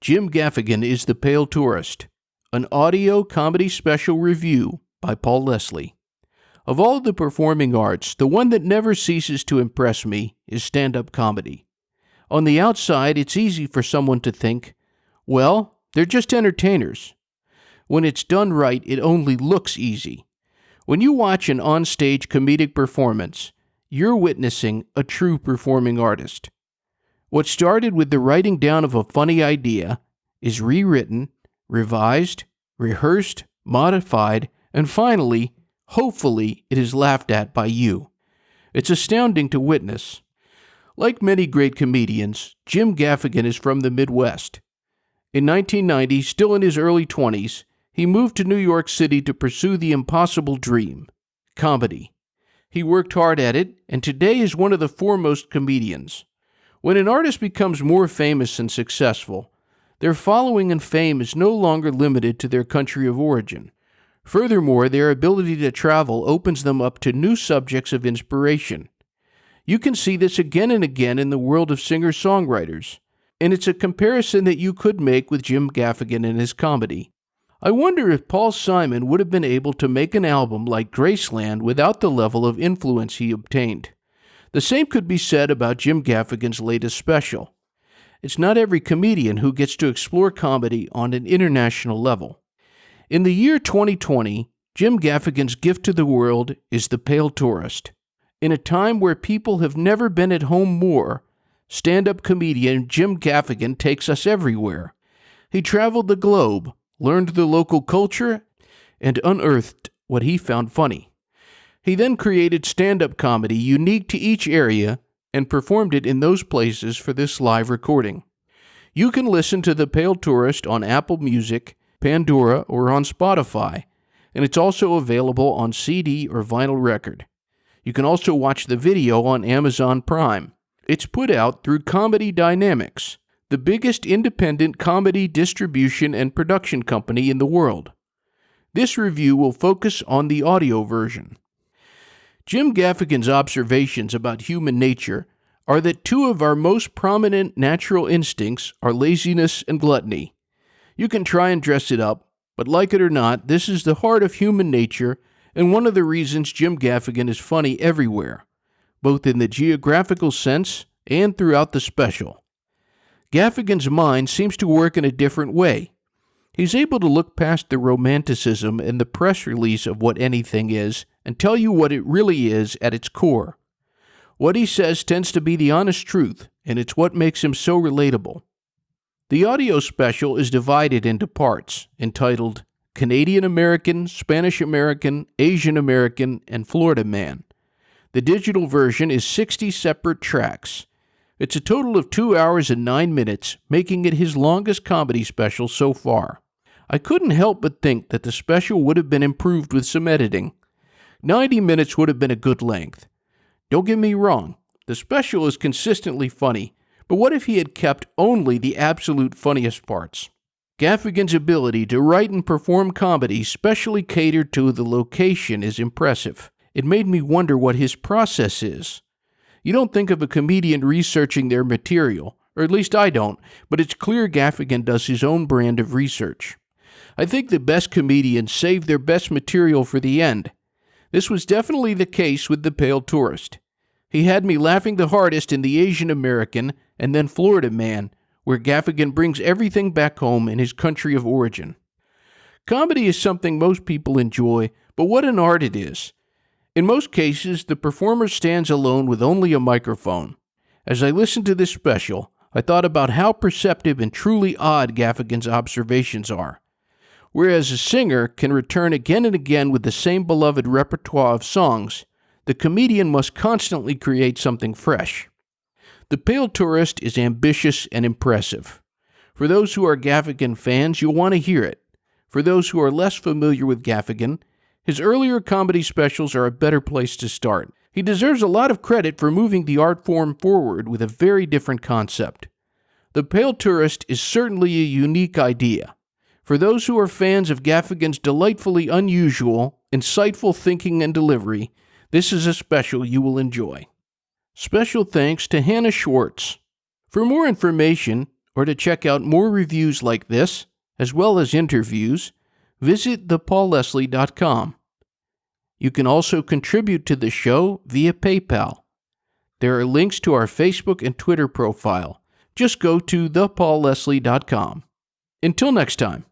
Jim Gaffigan is the Pale Tourist, an audio comedy special review by Paul Leslie. Of all the performing arts, the one that never ceases to impress me is stand-up comedy. On the outside, it's easy for someone to think, well, they're just entertainers. When it's done right, it only looks easy. When you watch an on-stage comedic performance, you're witnessing a true performing artist. What started with the writing down of a funny idea is rewritten, revised, rehearsed, modified, and finally, hopefully, it is laughed at by you. It's astounding to witness. Like many great comedians, Jim Gaffigan is from the Midwest. In 1990, still in his early 20s, he moved to New York City to pursue the impossible dream, comedy. He worked hard at it, and today is one of the foremost comedians. When an artist becomes more famous and successful, their following and fame is no longer limited to their country of origin. Furthermore, their ability to travel opens them up to new subjects of inspiration. You can see this again and again in the world of singer-songwriters, and it's a comparison that you could make with Jim Gaffigan and his comedy. I wonder if Paul Simon would have been able to make an album like Graceland without the level of influence he obtained. The same could be said about Jim Gaffigan's latest special. It's not every comedian who gets to explore comedy on an international level. In the year 2020, Jim Gaffigan's gift to the world is The Pale Tourist. In a time where people have never been at home more, stand-up comedian Jim Gaffigan takes us everywhere. He traveled the globe, learned the local culture, and unearthed what he found funny. He then created stand-up comedy unique to each area and performed it in those places for this live recording. You can listen to The Pale Tourist on Apple Music, Pandora, or on Spotify, and it's also available on CD or vinyl record. You can also watch the video on Amazon Prime. It's put out through Comedy Dynamics, the biggest independent comedy distribution and production company in the world. This review will focus on the audio version. Jim Gaffigan's observations about human nature are that two of our most prominent natural instincts are laziness and gluttony. You can try and dress it up, but like it or not, this is the heart of human nature and one of the reasons Jim Gaffigan is funny everywhere, both in the geographical sense and throughout the special. Gaffigan's mind seems to work in a different way. He's able to look past the romanticism and the press release of what anything is and tell you what it really is at its core. What he says tends to be the honest truth, and it's what makes him so relatable. The audio special is divided into parts, entitled Canadian American, Spanish American, Asian American, and Florida Man. The digital version is 60 separate tracks. It's a total of 2 hours and 9 minutes, making it his longest comedy special so far. I couldn't help but think that the special would have been improved with some editing. 90 minutes would have been a good length. Don't get me wrong, the special is consistently funny, but what if he had kept only the absolute funniest parts? Gaffigan's ability to write and perform comedy specially catered to the location is impressive. It made me wonder what his process is. You don't think of a comedian researching their material, or at least I don't, but it's clear Gaffigan does his own brand of research. I think the best comedians save their best material for the end. This was definitely the case with The Pale Tourist. He had me laughing the hardest in the Asian American and then Florida Man, where Gaffigan brings everything back home in his country of origin. Comedy is something most people enjoy, but what an art it is. In most cases, the performer stands alone with only a microphone. As I listened to this special, I thought about how perceptive and truly odd Gaffigan's observations are. Whereas a singer can return again and again with the same beloved repertoire of songs, the comedian must constantly create something fresh. The Pale Tourist is ambitious and impressive. For those who are Gaffigan fans, you'll want to hear it. For those who are less familiar with Gaffigan, his earlier comedy specials are a better place to start. He deserves a lot of credit for moving the art form forward with a very different concept. The Pale Tourist is certainly a unique idea. For those who are fans of Gaffigan's delightfully unusual, insightful thinking and delivery, this is a special you will enjoy. Special thanks to Hannah Schwartz. For more information, or to check out more reviews like this, as well as interviews, visit thepaulleslie.com. You can also contribute to the show via PayPal. There are links to our Facebook and Twitter profile. Just go to thepaulleslie.com. Until next time.